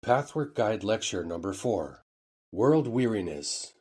Pathwork Guide Lecture Number 4, World Weariness.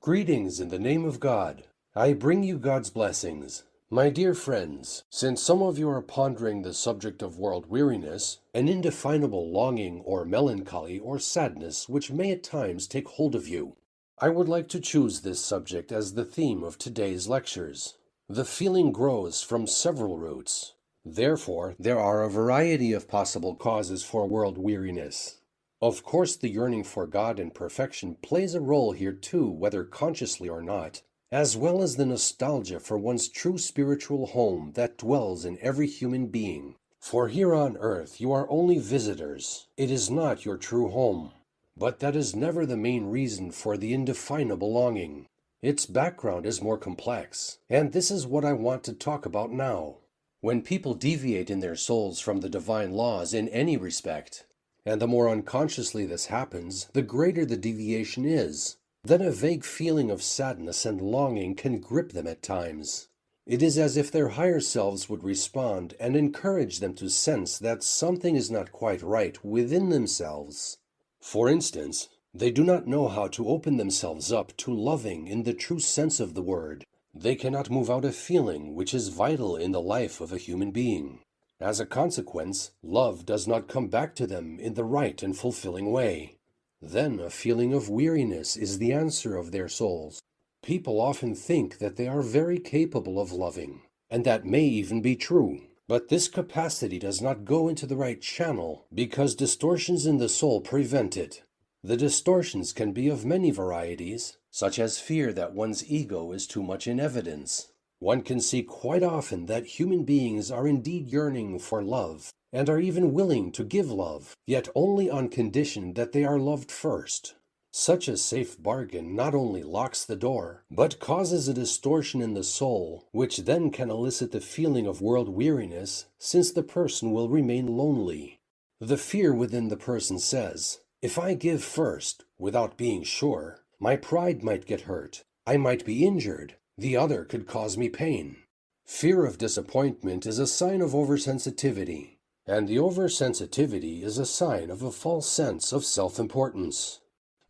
Greetings in the name of God. I bring you God's blessings. My dear friends, since some of you are pondering the subject of world weariness, an indefinable longing or melancholy or sadness which may at times take hold of you, I would like to choose this subject as the theme of today's lectures. The feeling grows from several roots. Therefore, there are a variety of possible causes for world weariness. Of course, the yearning for God and perfection plays a role here too, whether consciously or not, as well as the nostalgia for one's true spiritual home that dwells in every human being. For here on earth you are only visitors. It is not your true home. But that is never the main reason for the indefinable longing. Its background is more complex, and this is what I want to talk about now. When people deviate in their souls from the divine laws in any respect, and the more unconsciously this happens, the greater the deviation is, then a vague feeling of sadness and longing can grip them at times. It is as if their higher selves would respond and encourage them to sense that something is not quite right within themselves. For instance, they do not know how to open themselves up to loving in the true sense of the word. They cannot move out a feeling which is vital in the life of a human being. As a consequence, love does not come back to them in the right and fulfilling way. Then a feeling of weariness is the answer of their souls. People often think that they are very capable of loving, and that may even be true. But this capacity does not go into the right channel because distortions in the soul prevent it. The distortions can be of many varieties, such as fear that one's ego is too much in evidence. One can see quite often that human beings are indeed yearning for love, and are even willing to give love, yet only on condition that they are loved first. Such a safe bargain not only locks the door, but causes a distortion in the soul, which then can elicit the feeling of world weariness, since the person will remain lonely. The fear within the person says, "If I give first, without being sure, my pride might get hurt, I might be injured, the other could cause me pain." Fear of disappointment is a sign of oversensitivity, and the oversensitivity is a sign of a false sense of self-importance.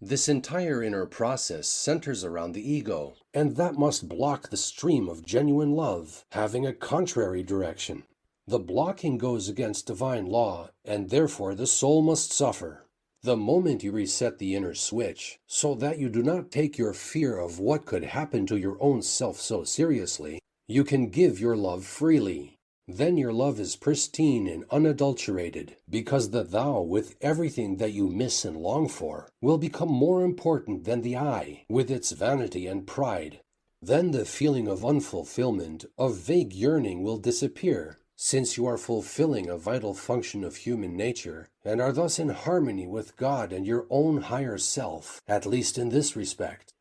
This entire inner process centers around the ego, and that must block the stream of genuine love, having a contrary direction. The blocking goes against divine law, and therefore the soul must suffer. The moment you reset the inner switch, so that you do not take your fear of what could happen to your own self so seriously, you can give your love freely. Then your love is pristine and unadulterated, because the thou, with everything that you miss and long for, will become more important than the I, with its vanity and pride. Then the feeling of unfulfillment, of vague yearning will disappear, since you are fulfilling a vital function of human nature, and are thus in harmony with God and your own higher self, at least in this respect.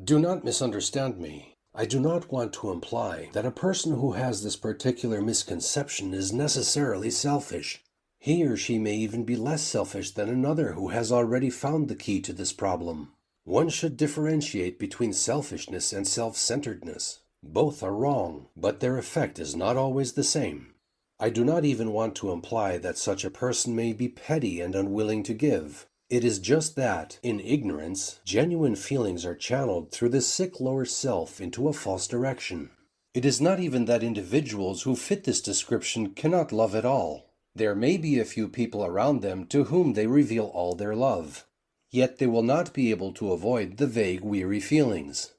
Do not misunderstand me. I do not want to imply that a person who has this particular misconception is necessarily selfish. He or she may even be less selfish than another who has already found the key to this problem. One should differentiate between selfishness and self-centeredness. Both are wrong, but their effect is not always the same. I do not even want to imply that such a person may be petty and unwilling to give. It is just that, in ignorance, genuine feelings are channeled through the sick lower self into a false direction. It is not even that individuals who fit this description cannot love at all. There may be a few people around them to whom they reveal all their love. Yet they will not be able to avoid the vague, weary feelings.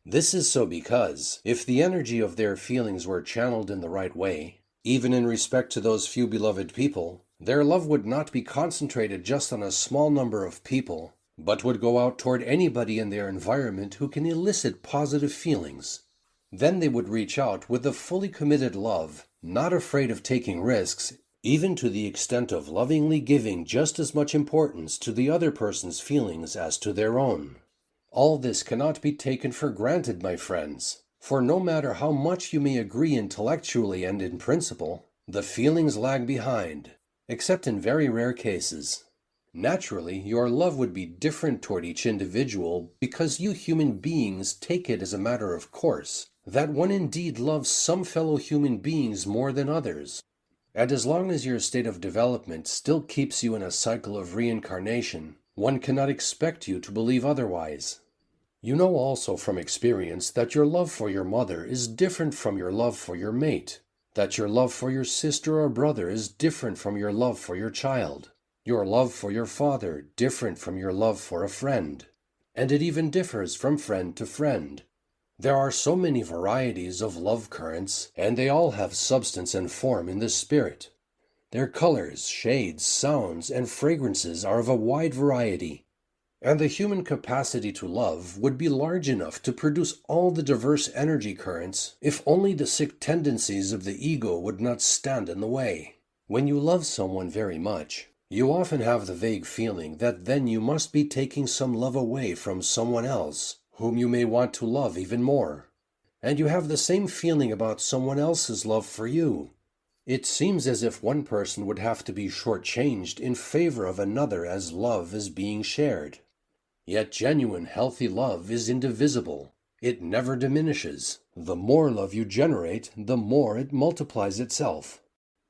This is so because, if the energy of their feelings were channeled in the right way, even in respect to those few beloved people, their love would not be concentrated just on a small number of people, but would go out toward anybody in their environment who can elicit positive feelings. Then they would reach out with a fully committed love, not afraid of taking risks, even to the extent of lovingly giving just as much importance to the other person's feelings as to their own. All this cannot be taken for granted, my friends, for no matter how much you may agree intellectually and in principle, the feelings lag behind, except in very rare cases. Naturally, your love would be different toward each individual because you human beings take it as a matter of course that one indeed loves some fellow human beings more than others. And as long as your state of development still keeps you in a cycle of reincarnation, one cannot expect you to believe otherwise. You know also from experience that your love for your mother is different from your love for your mate, that your love for your sister or brother is different from your love for your child, your love for your father different from your love for a friend, and it even differs from friend to friend. There are so many varieties of love currents, and they all have substance and form in the spirit. Their colors, shades, sounds, and fragrances are of a wide variety, and the human capacity to love would be large enough to produce all the diverse energy currents if only the sick tendencies of the ego would not stand in the way. When you love someone very much, you often have the vague feeling that then you must be taking some love away from someone else, whom you may want to love even more. And you have the same feeling about someone else's love for you. It seems as if one person would have to be shortchanged in favor of another as love is being shared. Yet genuine, healthy love is indivisible. It never diminishes. The more love you generate, the more it multiplies itself.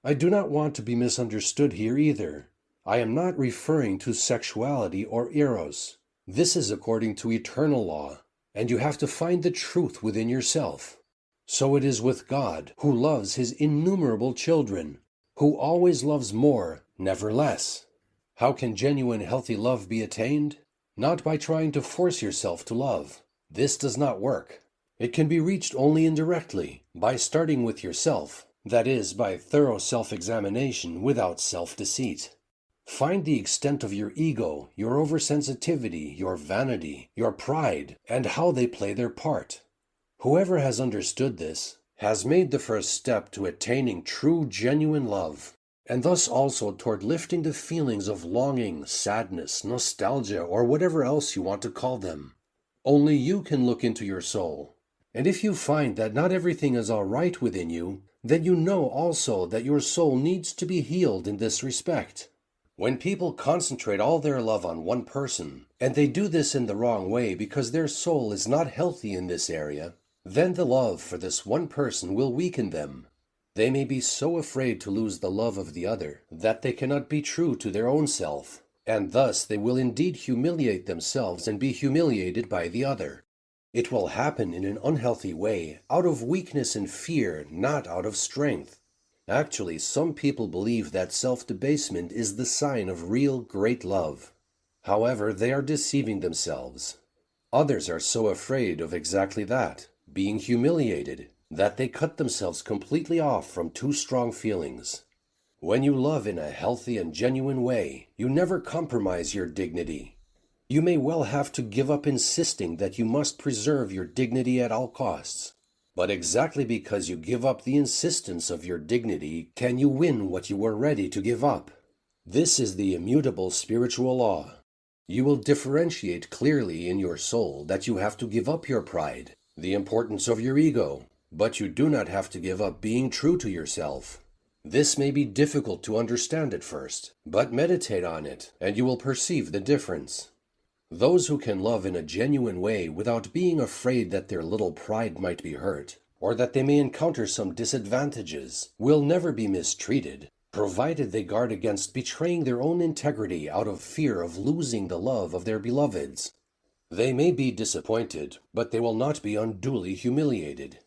I do not want to be misunderstood here either. I am not referring to sexuality or eros. This is according to eternal law, and you have to find the truth within yourself. So it is with God, who loves his innumerable children, who always loves more, never less. How can genuine healthy love be attained? Not by trying to force yourself to love. This does not work. It can be reached only indirectly, by starting with yourself, that is, by thorough self-examination without self-deceit. Find the extent of your ego, your oversensitivity, your vanity, your pride, and how they play their part. Whoever has understood this has made the first step to attaining true, genuine love, and thus also toward lifting the feelings of longing, sadness, nostalgia, or whatever else you want to call them. Only you can look into your soul. And if you find that not everything is all right within you, then you know also that your soul needs to be healed in this respect. When people concentrate all their love on one person, and they do this in the wrong way because their soul is not healthy in this area, then the love for this one person will weaken them. They may be so afraid to lose the love of the other that they cannot be true to their own self, and thus they will indeed humiliate themselves and be humiliated by the other. It will happen in an unhealthy way, out of weakness and fear, not out of strength. Actually, some people believe that self-debasement is the sign of real great love. However, they are deceiving themselves. Others are so afraid of exactly that, being humiliated, that they cut themselves completely off from too strong feelings. When you love in a healthy and genuine way, you never compromise your dignity. You may well have to give up insisting that you must preserve your dignity at all costs. But exactly because you give up the insistence of your dignity can you win what you were ready to give up. This is the immutable spiritual law. You will differentiate clearly in your soul that you have to give up your pride, the importance of your ego, but you do not have to give up being true to yourself. This may be difficult to understand at first, but meditate on it and you will perceive the difference. Those who can love in a genuine way without being afraid that their little pride might be hurt, or that they may encounter some disadvantages, will never be mistreated, provided they guard against betraying their own integrity out of fear of losing the love of their beloveds. They may be disappointed, but they will not be unduly humiliated.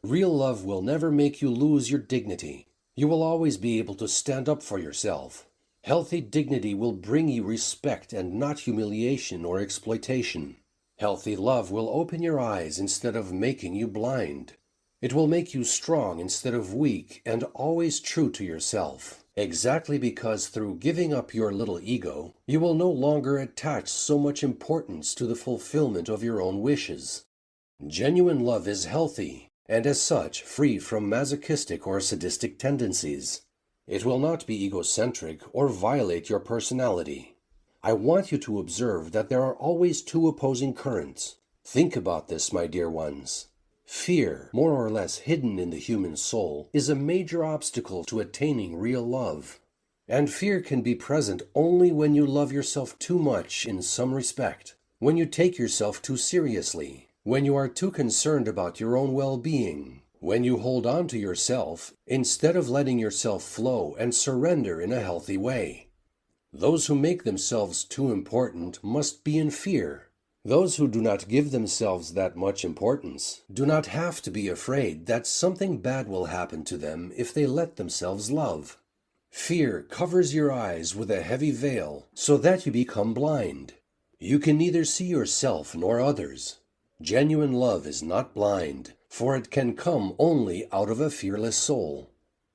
Real love will never make you lose your dignity. You will always be able to stand up for yourself. Healthy dignity will bring you respect and not humiliation or exploitation. Healthy love will open your eyes instead of making you blind. It will make you strong instead of weak and always true to yourself, exactly because through giving up your little ego, you will no longer attach so much importance to the fulfillment of your own wishes. Genuine love is healthy, and as such free from masochistic or sadistic tendencies. It will not be egocentric or violate your personality. I want you to observe that there are always two opposing currents. Think about this, my dear ones. Fear, more or less hidden in the human soul, is a major obstacle to attaining real love. And fear can be present only when you love yourself too much in some respect, when you take yourself too seriously, when you are too concerned about your own well-being, When you hold on to yourself, instead of letting yourself flow and surrender in a healthy way. Those who make themselves too important must be in fear. Those who do not give themselves that much importance do not have to be afraid that something bad will happen to them if they let themselves love. Fear covers your eyes with a heavy veil so that you become blind. You can neither see yourself nor others. Genuine love is not blind, for it can come only out of a fearless soul.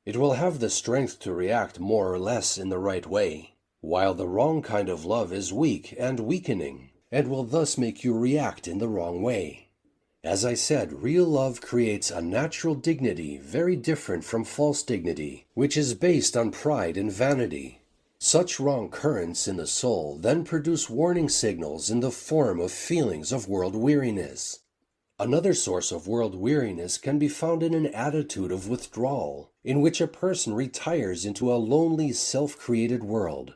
It will have the strength to react more or less in the right way, while the wrong kind of love is weak and weakening, and will thus make you react in the wrong way. As I said, real love creates a natural dignity very different from false dignity, which is based on pride and vanity. Such wrong currents in the soul then produce warning signals in the form of feelings of world weariness. Another source of world weariness can be found in an attitude of withdrawal, in which a person retires into a lonely, self-created world.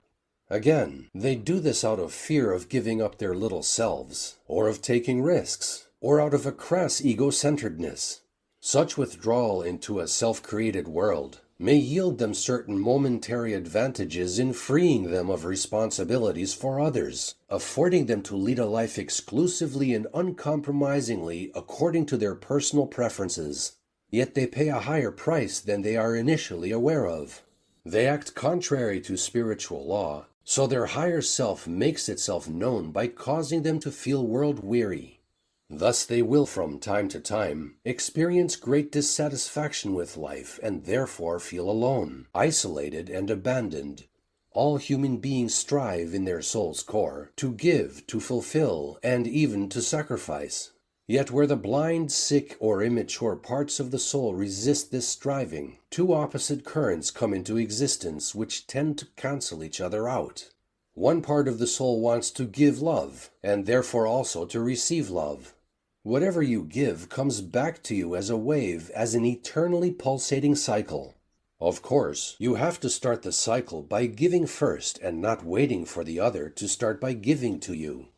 Again, they do this out of fear of giving up their little selves, or of taking risks, or out of a crass ego-centeredness. Such withdrawal into a self-created world may yield them certain momentary advantages in freeing them of responsibilities for others, affording them to lead a life exclusively and uncompromisingly according to their personal preferences. Yet they pay a higher price than they are initially aware of. They act contrary to spiritual law, so their higher self makes itself known by causing them to feel world-weary. Thus they will from time to time experience great dissatisfaction with life and therefore feel alone, isolated, and abandoned. All human beings strive in their soul's core to give, to fulfill, and even to sacrifice. Yet where the blind, sick, or immature parts of the soul resist this striving, two opposite currents come into existence which tend to cancel each other out. One part of the soul wants to give love, and therefore also to receive love. Whatever you give comes back to you as a wave, as an eternally pulsating cycle. Of course, you have to start the cycle by giving first and not waiting for the other to start by giving to you.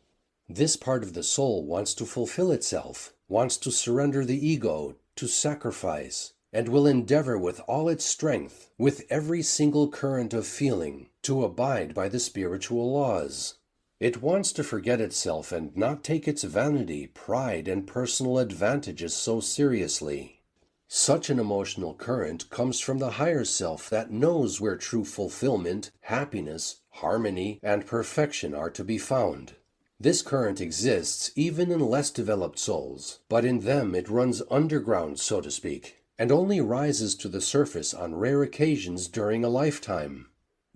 This part of the soul wants to fulfill itself, wants to surrender the ego, to sacrifice, and will endeavor with all its strength, with every single current of feeling, to abide by the spiritual laws. It wants to forget itself and not take its vanity, pride, and personal advantages so seriously. Such an emotional current comes from the higher self that knows where true fulfillment, happiness, harmony, and perfection are to be found. This current exists even in less developed souls, but in them it runs underground, so to speak, and only rises to the surface on rare occasions during a lifetime.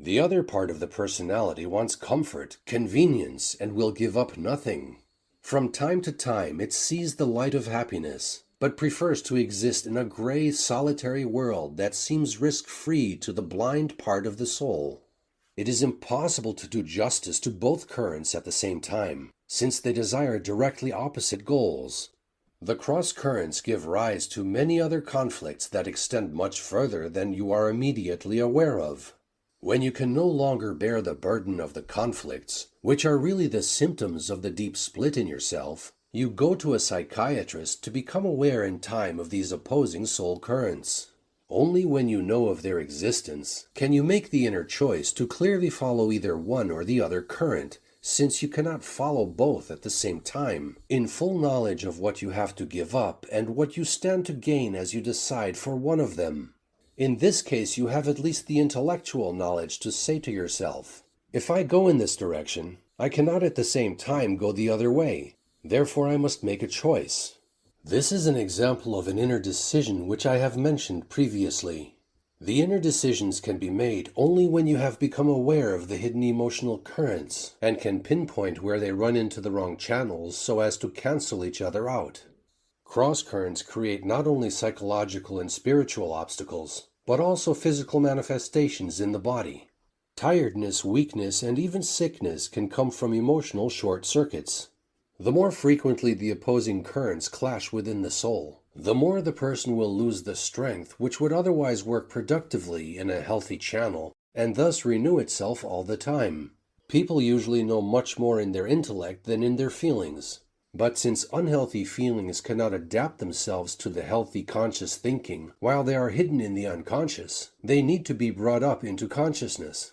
The other part of the personality wants comfort, convenience, and will give up nothing. From time to time it sees the light of happiness, but prefers to exist in a gray, solitary world that seems risk-free to the blind part of the soul. It is impossible to do justice to both currents at the same time, since they desire directly opposite goals. The cross currents give rise to many other conflicts that extend much further than you are immediately aware of. When you can no longer bear the burden of the conflicts, which are really the symptoms of the deep split in yourself, you go to a psychiatrist to become aware in time of these opposing soul currents. Only when you know of their existence can you make the inner choice to clearly follow either one or the other current, since you cannot follow both at the same time, in full knowledge of what you have to give up and what you stand to gain as you decide for one of them. In this case, you have at least the intellectual knowledge to say to yourself, if I go in this direction, I cannot at the same time go the other way. Therefore, I must make a choice. This is an example of an inner decision which I have mentioned previously. The inner decisions can be made only when you have become aware of the hidden emotional currents and can pinpoint where they run into the wrong channels so as to cancel each other out. Cross currents create not only psychological and spiritual obstacles, but also physical manifestations in the body. Tiredness, weakness, and even sickness can come from emotional short circuits. The more frequently the opposing currents clash within the soul, the more the person will lose the strength which would otherwise work productively in a healthy channel, and thus renew itself all the time. People usually know much more in their intellect than in their feelings. But since unhealthy feelings cannot adapt themselves to the healthy conscious thinking while they are hidden in the unconscious, they need to be brought up into consciousness.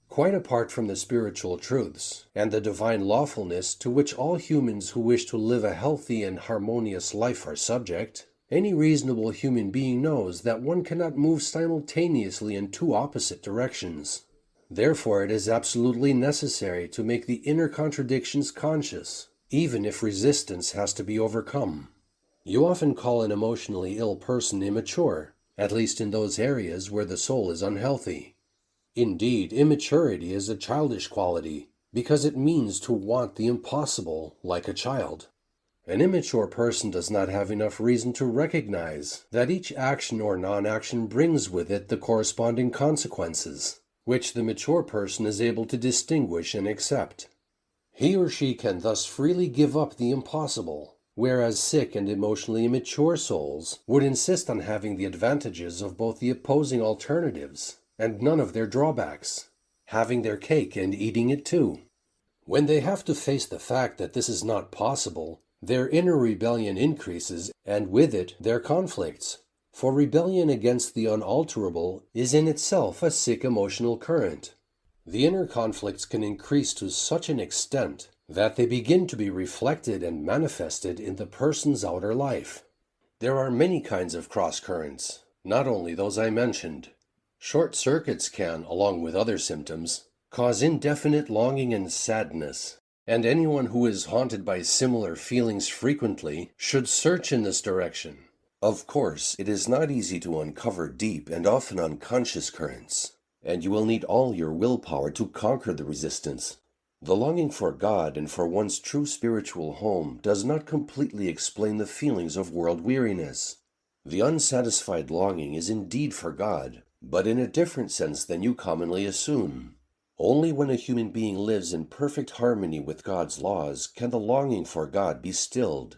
Quite apart from the spiritual truths and the divine lawfulness to which all humans who wish to live a healthy and harmonious life are subject, any reasonable human being knows that one cannot move simultaneously in two opposite directions. Therefore, it is absolutely necessary to make the inner contradictions conscious, even if resistance has to be overcome. You often call an emotionally ill person immature, at least in those areas where the soul is unhealthy. Indeed, immaturity is a childish quality, because it means to want the impossible like a child. An immature person does not have enough reason to recognize that each action or non-action brings with it the corresponding consequences, which the mature person is able to distinguish and accept. He or she can thus freely give up the impossible, whereas sick and emotionally immature souls would insist on having the advantages of both the opposing alternatives and none of their drawbacks, having their cake and eating it too. When they have to face the fact that this is not possible, their inner rebellion increases, and with it their conflicts. For rebellion against the unalterable is in itself a sick emotional current. The inner conflicts can increase to such an extent that they begin to be reflected and manifested in the person's outer life. There are many kinds of cross-currents, not only those I mentioned. Short circuits can, along with other symptoms, cause indefinite longing and sadness, and anyone who is haunted by similar feelings frequently should search in this direction. Of course, it is not easy to uncover deep and often unconscious currents, and you will need all your willpower to conquer the resistance. The longing for God and for one's true spiritual home does not completely explain the feelings of world weariness. The unsatisfied longing is indeed for God, but in a different sense than you commonly assume. Only when a human being lives in perfect harmony with God's laws can the longing for God be stilled.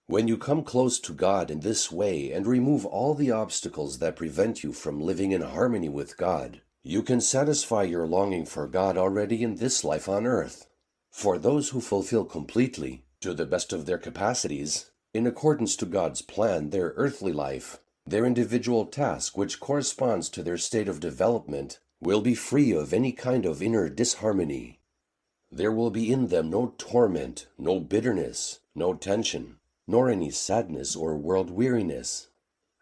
When you come close to God in this way and remove all the obstacles that prevent you from living in harmony with God, you can satisfy your longing for God already in this life on earth. For those who fulfill completely, to the best of their capacities, in accordance to God's plan, their earthly life, their individual task which corresponds to their state of development, will be free of any kind of inner disharmony. There will be in them no torment, no bitterness, no tension, nor any sadness or world weariness.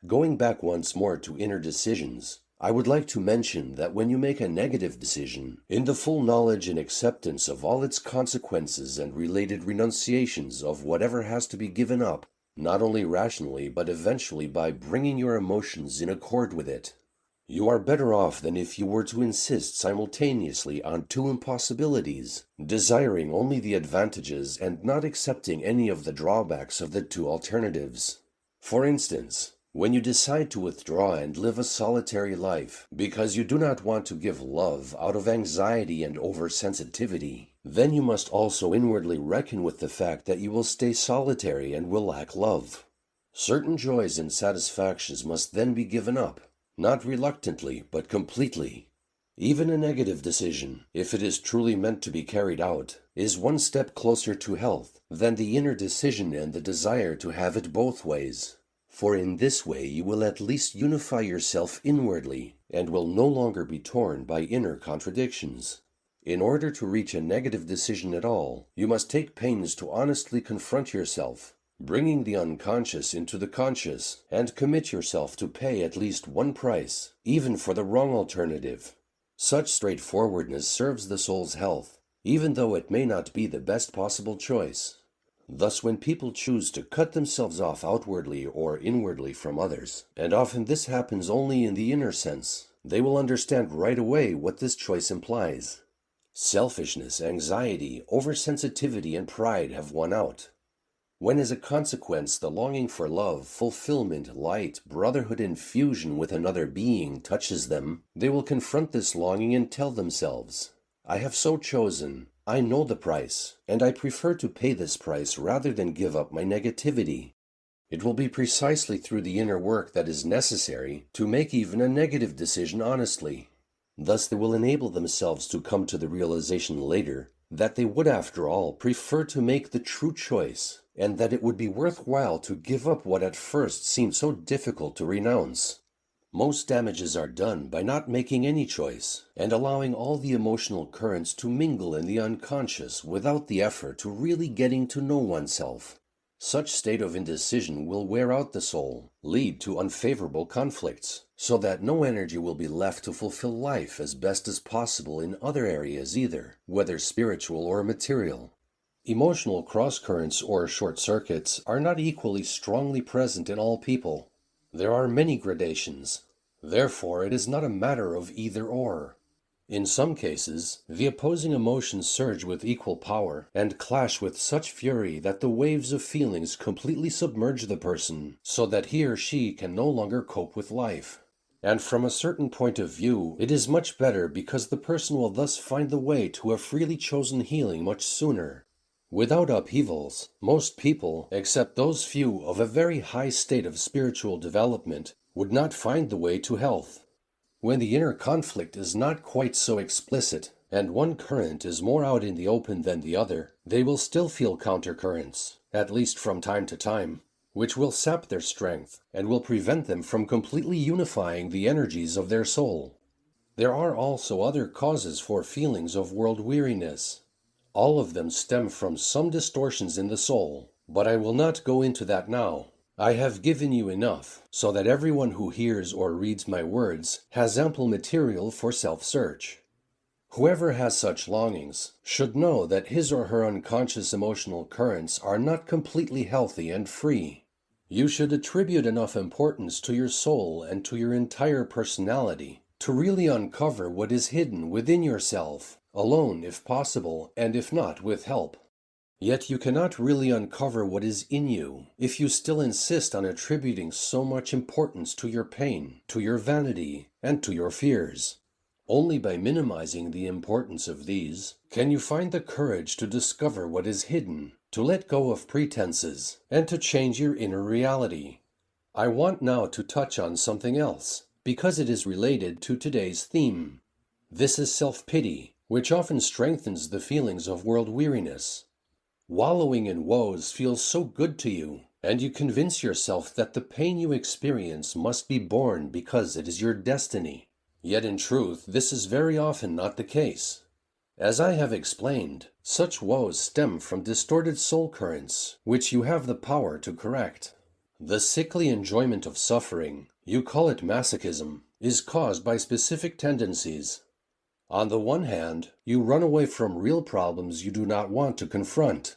Going back once more to inner decisions, I would like to mention that when you make a negative decision, in the full knowledge and acceptance of all its consequences and related renunciations of whatever has to be given up, not only rationally but eventually by bringing your emotions in accord with it, you are better off than if you were to insist simultaneously on two impossibilities, desiring only the advantages and not accepting any of the drawbacks of the two alternatives. For instance, when you decide to withdraw and live a solitary life because you do not want to give love out of anxiety and oversensitivity, then you must also inwardly reckon with the fact that you will stay solitary and will lack love. Certain joys and satisfactions must then be given up, not reluctantly, but completely. Even a negative decision, if it is truly meant to be carried out, is one step closer to health than the inner decision and the desire to have it both ways. For in this way you will at least unify yourself inwardly and will no longer be torn by inner contradictions. In order to reach a negative decision at all, you must take pains to honestly confront yourself, bringing the unconscious into the conscious, and commit yourself to pay at least one price, even for the wrong alternative. Such straightforwardness serves the soul's health, even though it may not be the best possible choice. Thus, when people choose to cut themselves off outwardly or inwardly from others, and often this happens only in the inner sense, they will understand right away what this choice implies. Selfishness, anxiety, oversensitivity, and pride have won out. When as a consequence the longing for love, fulfillment, light, brotherhood, and fusion with another being touches them, they will confront this longing and tell themselves, "I have so chosen, I know the price, and I prefer to pay this price rather than give up my negativity." It will be precisely through the inner work that is necessary to make even a negative decision honestly. Thus they will enable themselves to come to the realization later that they would after all prefer to make the true choice, and that it would be worthwhile to give up what at first seemed so difficult to renounce. Most damages are done by not making any choice, and allowing all the emotional currents to mingle in the unconscious without the effort to really getting to know oneself. Such state of indecision will wear out the soul, lead to unfavorable conflicts, so that no energy will be left to fulfill life as best as possible in other areas either, whether spiritual or material. Emotional cross-currents or short circuits are not equally strongly present in all people. There are many gradations. Therefore, it is not a matter of either or. In some cases, the opposing emotions surge with equal power and clash with such fury that the waves of feelings completely submerge the person, so that he or she can no longer cope with life. And from a certain point of view, it is much better because the person will thus find the way to a freely chosen healing much sooner. Without upheavals, most people, except those few of a very high state of spiritual development, would not find the way to health. When the inner conflict is not quite so explicit, and one current is more out in the open than the other, they will still feel countercurrents, at least from time to time, which will sap their strength and will prevent them from completely unifying the energies of their soul. There are also other causes for feelings of world weariness. All of them stem from some distortions in the soul, but I will not go into that now. I have given you enough, so that everyone who hears or reads my words has ample material for self-search. Whoever has such longings should know that his or her unconscious emotional currents are not completely healthy and free. You should attribute enough importance to your soul and to your entire personality to really uncover what is hidden within yourself, alone if possible, and if not, with help. Yet you cannot really uncover what is in you if you still insist on attributing so much importance to your pain, to your vanity, and to your fears. Only by minimizing the importance of these can you find the courage to discover what is hidden, to let go of pretenses, and to change your inner reality. I want now to touch on something else, because it is related to today's theme. This is self-pity, which often strengthens the feelings of world weariness. Wallowing in woes feels so good to you, and you convince yourself that the pain you experience must be borne because it is your destiny. Yet in truth, this is very often not the case. As I have explained, such woes stem from distorted soul currents, which you have the power to correct. The sickly enjoyment of suffering, you call it masochism, is caused by specific tendencies. On the one hand, you run away from real problems you do not want to confront.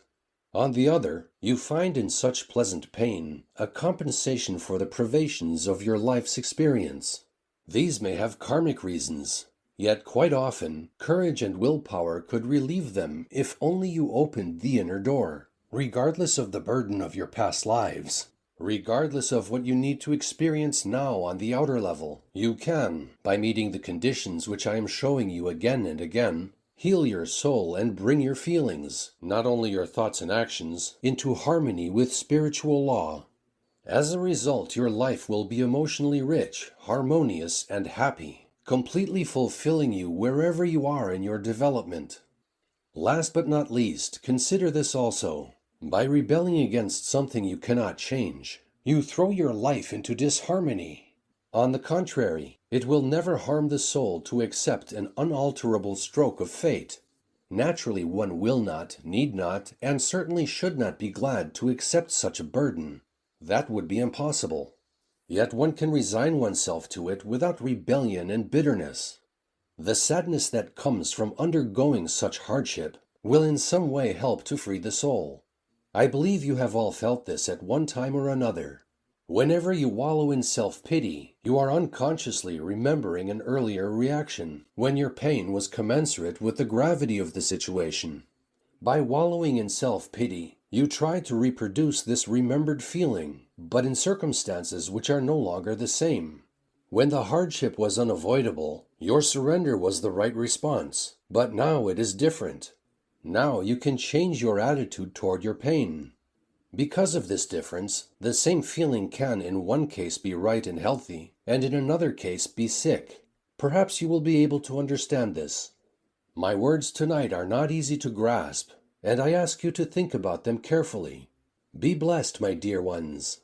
On the other, you find in such pleasant pain a compensation for the privations of your life's experience. These may have karmic reasons, yet quite often, courage and willpower could relieve them if only you opened the inner door, regardless of the burden of your past lives. Regardless of what you need to experience now on the outer level, you can, by meeting the conditions which I am showing you again and again, heal your soul and bring your feelings, not only your thoughts and actions, into harmony with spiritual law. As a result, your life will be emotionally rich, harmonious, and happy, completely fulfilling you wherever you are in your development. Last but not least, consider this also. By rebelling against something you cannot change, you throw your life into disharmony. On the contrary, it will never harm the soul to accept an unalterable stroke of fate. Naturally, one will not, need not, and certainly should not be glad to accept such a burden. That would be impossible. Yet one can resign oneself to it without rebellion and bitterness. The sadness that comes from undergoing such hardship will in some way help to free the soul. I believe you have all felt this at one time or another. Whenever you wallow in self-pity, you are unconsciously remembering an earlier reaction, when your pain was commensurate with the gravity of the situation. By wallowing in self-pity, you try to reproduce this remembered feeling, but in circumstances which are no longer the same. When the hardship was unavoidable, your surrender was the right response, but now it is different. Now you can change your attitude toward your pain. Because of this difference, the same feeling can in one case be right and healthy, and in another case be sick. Perhaps you will be able to understand this. My words tonight are not easy to grasp, and I ask you to think about them carefully. Be blessed, my dear ones.